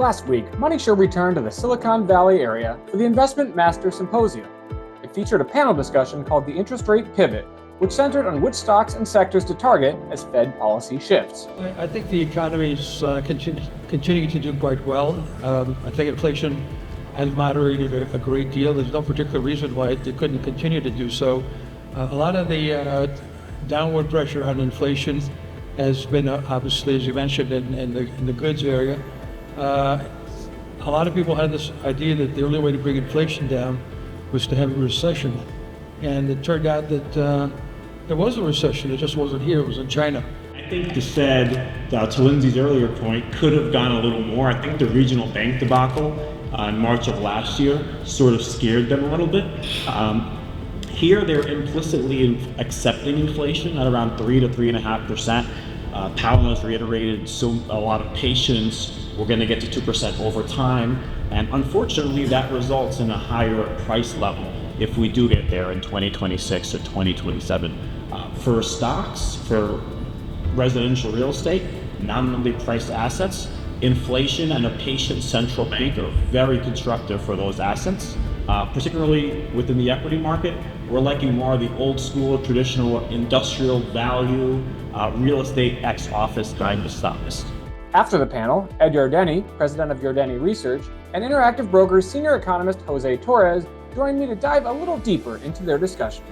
Last week, MoneyShow returned to the Silicon Valley area for the Investment Masters Symposium. It featured a panel discussion called the Interest Rate Pivot, which centered on which stocks and sectors to target as Fed policy shifts. I think the economy is continuing to do quite well. I think inflation has moderated a great deal. There's no particular reason why it couldn't continue to do so. A lot of the downward pressure on inflation has been obviously, as you mentioned, in the goods area. A lot of people had this idea that the only way to bring inflation down was to have a recession. And it turned out that there was a recession, it just wasn't here, it was in China. I think the Fed, to Lindsay's earlier point, could have gone a little more. I think the regional bank debacle in March of last year sort of scared them a little bit. Here they're implicitly accepting inflation at around 3 to 3.5%. Powell has reiterated a lot of patience. We're going to get to 2% over time, and unfortunately that results in a higher price level if we do get there in 2026 or 2027. For stocks, for residential real estate, nominally priced assets, inflation and a patient central bank are very constructive for those assets, particularly within the equity market. We're liking more of the old school, traditional industrial value, real estate ex-office kind of stocks. After the panel, Ed Yardeni, President of Yardeni Research, and Interactive Brokers Senior Economist José Torres joined me to dive a little deeper into their discussion.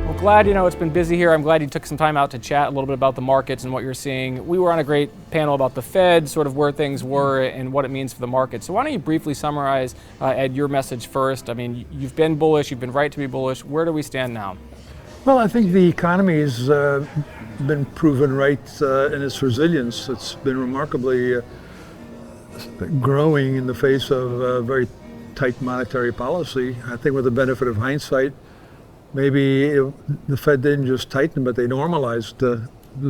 Well, glad, it's been busy here. I'm glad you took some time out to chat a little bit about the markets and what you're seeing. We were on a great panel about the Fed, sort of where things were and what it means for the market. So why don't you briefly summarize, Ed, your message first? I mean, you've been bullish, you've been right to be bullish. Where do we stand now? Well, I think the economy has been proven right in its resilience. It's been remarkably growing in the face of very tight monetary policy. I think with the benefit of hindsight, maybe the Fed didn't just tighten, but they normalized. The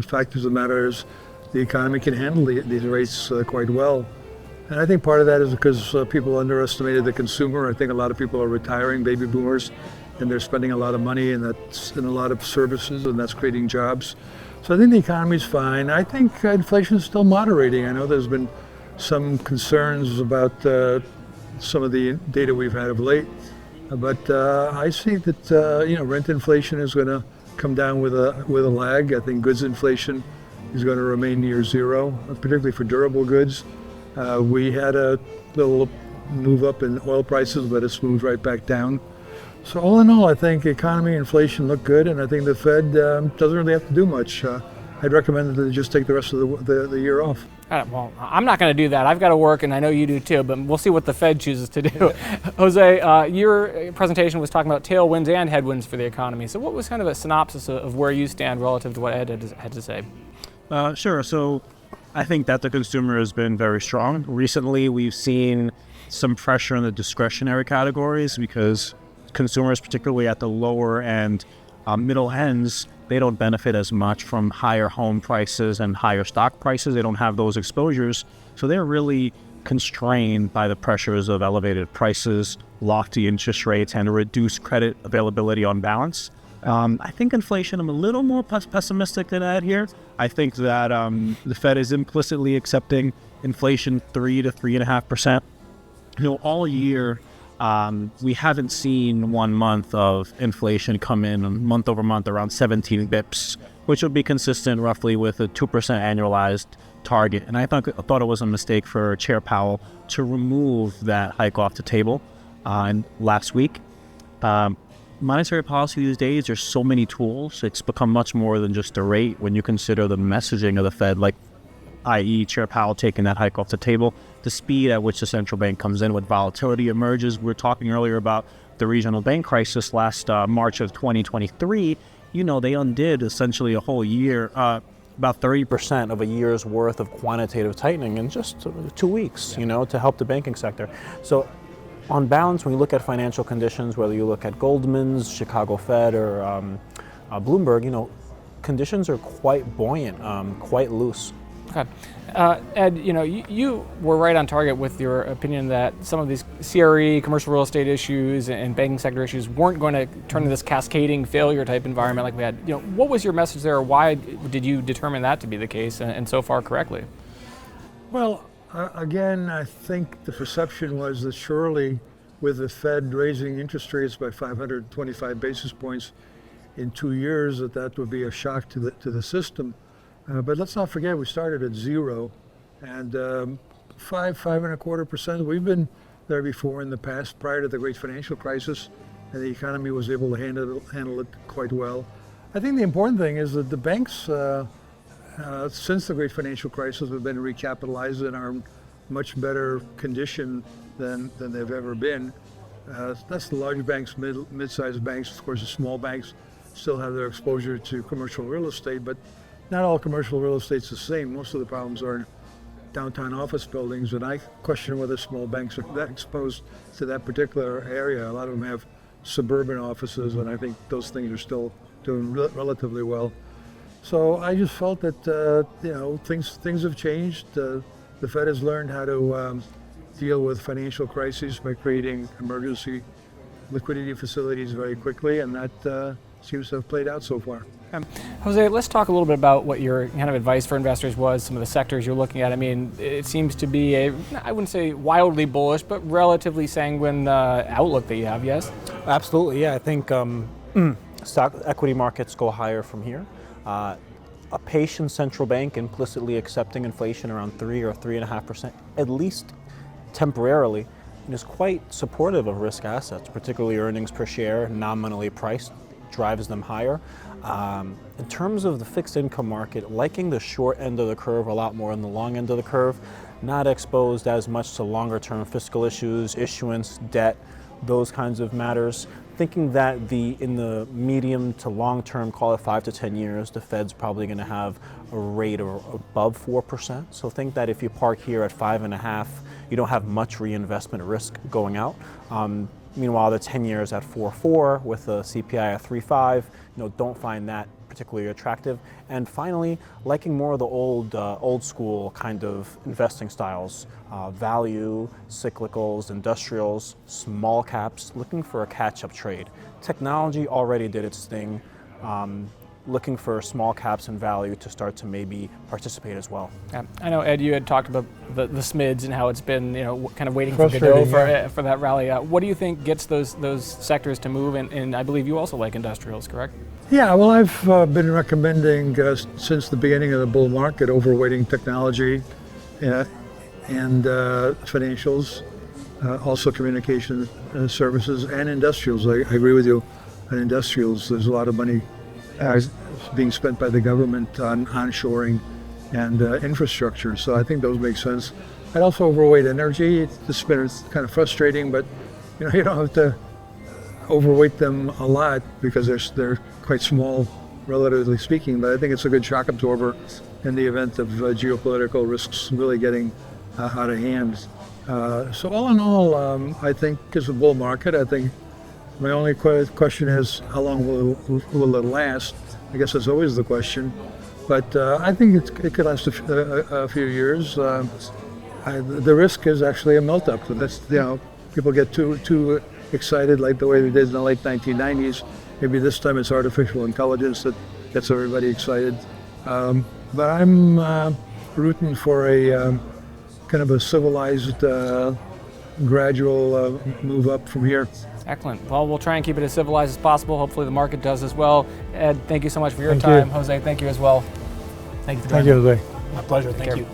fact of the matter is the economy can handle these rates quite well. And I think part of that is because people underestimated the consumer. I think a lot of people are retiring, baby boomers, and they're spending a lot of money, and that's in a lot of services, and that's creating jobs. So I think the economy's fine. I think inflation is still moderating. I know there's been some concerns about some of the data we've had of late, but I see that rent inflation is going to come down with a lag. I think goods inflation is going to remain near zero, particularly for durable goods. We had a little move up in oil prices, but it's moved right back down. So all in all, I think economy and inflation look good, and I think the Fed doesn't really have to do much. I'd recommend that they just take the rest of the year off. Well, I'm not going to do that. I've got to work, and I know you do too, but we'll see what the Fed chooses to do. Jose, your presentation was talking about tailwinds and headwinds for the economy. So what was kind of a synopsis of where you stand relative to what Ed had to say? Sure. So I think that the consumer has been very strong. Recently, we've seen some pressure in the discretionary categories because consumers, particularly at the lower and middle ends, they don't benefit as much from higher home prices and higher stock prices. They don't have those exposures. So they're really constrained by the pressures of elevated prices, lofty interest rates, and a reduced credit availability on balance. I think inflation, I'm a little more pessimistic than Ed here. I think that the Fed is implicitly accepting inflation 3 to 3.5%. All year, we haven't seen 1 month of inflation come in month over month around 17 bips, which would be consistent roughly with a 2% annualized target. And I thought it was a mistake for Chair Powell to remove that hike off the table last week. Monetary policy these days, there's so many tools. It's become much more than just a rate when you consider the messaging of the Fed, like i.e. Chair Powell taking that hike off the table, the speed at which the central bank comes in with volatility emerges. We were talking earlier about the regional bank crisis last March of 2023. They undid essentially a whole year, about 30% of a year's worth of quantitative tightening in just 2 weeks, to help the banking sector. So on balance, when you look at financial conditions, whether you look at Goldman's, Chicago Fed, or Bloomberg, conditions are quite buoyant, quite loose. Okay. Ed, you were right on target with your opinion that some of these CRE, commercial real estate issues and banking sector issues weren't going to turn into this cascading failure type environment like we had. What was your message there? Why did you determine that to be the case, and so far correctly? Well, again, I think the perception was that surely with the Fed raising interest rates by 525 basis points in 2 years, that would be a shock to the system. But let's not forget, we started at zero, and 5.25%. We've been there before in the past, prior to the great financial crisis, and the economy was able to handle it quite well. I think the important thing is that the banks, since the great financial crisis, have been recapitalized and are much better condition than they've ever been. That's the large banks, mid-sized banks. Of course, the small banks still have their exposure to commercial real estate, but not all commercial real estate's the same. Most of the problems are in downtown office buildings, and I question whether small banks are that exposed to that particular area. A lot of them have suburban offices, and I think those things are still doing relatively well. So I just felt that things have changed. The Fed has learned how to deal with financial crises by creating emergency liquidity facilities very quickly, and that seems to have played out so far. Jose, let's talk a little bit about what your kind of advice for investors was, some of the sectors you're looking at. I mean, it seems to be I wouldn't say wildly bullish, but relatively sanguine outlook that you have, yes? Absolutely, yeah. I think stock equity markets go higher from here. A patient central bank implicitly accepting inflation around 3 or 3.5%, at least temporarily, is quite supportive of risk assets, particularly earnings per share, nominally priced, drives them higher. In terms of the fixed income market, liking the short end of the curve a lot more than the long end of the curve, not exposed as much to longer term fiscal issues, issuance, debt, those kinds of matters. Thinking that in the medium to long term, call it 5 to 10 years, the Fed's probably going to have a rate of above 4%. So think that if you park here at 5.5, you don't have much reinvestment risk going out. Meanwhile, the 10 years at 4.4 with the CPI at 3.5, don't find that particularly attractive. And finally, liking more of the old school kind of investing styles, value, cyclicals, industrials, small caps, looking for a catch-up trade. Technology already did its thing. Looking for small caps and value to start to maybe participate as well. Yeah. I know, Ed, you had talked about the SMIDs and how it's been, kind of waiting for Godot for that rally. What do you think gets those sectors to move? And I believe you also like industrials, correct? Yeah, well, I've been recommending since the beginning of the bull market overweighting technology and financials, also communication services and industrials. I agree with you on industrials. There's a lot of money being spent by the government on onshoring and infrastructure, so I think those make sense. I'd also overweight energy. It's been kind of frustrating, but you don't have to overweight them a lot because they're quite small, relatively speaking. But I think it's a good shock absorber in the event of geopolitical risks really getting out of hand. So all in all, I think it's a bull market. I think my only question is how long will it last? I guess that's always the question. But I think it could last a few years. The risk is actually a melt-up. That's people get too excited like the way they did in the late 1990s. Maybe this time it's artificial intelligence that gets everybody excited. But I'm rooting for a kind of a civilized, gradual move up from here. Excellent. Well, we'll try and keep it as civilized as possible. Hopefully the market does as well. Ed, thank you so much for your time. Jose, thank you as well. Thank you for joining. Thank you, Jose. My pleasure. Thank you.